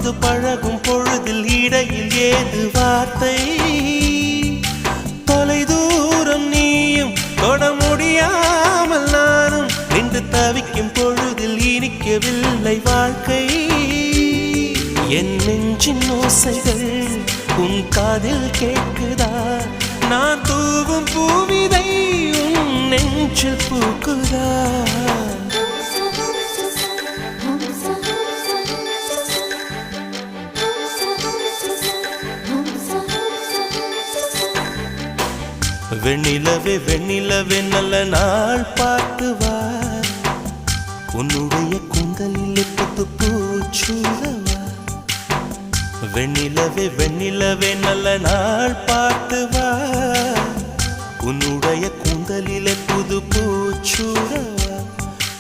வந்து பழகும் பொழுதில் இடையில் ஏது வார்த்தை தொலை தூரம் நீயும் தொட முடியாமல் நானும் நின்று தவிக்கும் பொழுதில் இனிக்கவில்லை வாழ்க்கை என் நெஞ்சின் ஓசைகள் உன் காதில் கேட்குதா நான் தூவும் பூவிதை உன் நெஞ்சில் பூக்குதா வெண்ணிலவே வெண்ணிலவே நல்ல நாள் பார்த்து வா உன்னுடைய கூந்தலில் புத்து பூச்சூடவா வெண்ணிலவே வெண்ணிலவே நல்ல நாள் பார்த்து வா உன்னுடைய கூந்தலில் புது பூச்சூடவா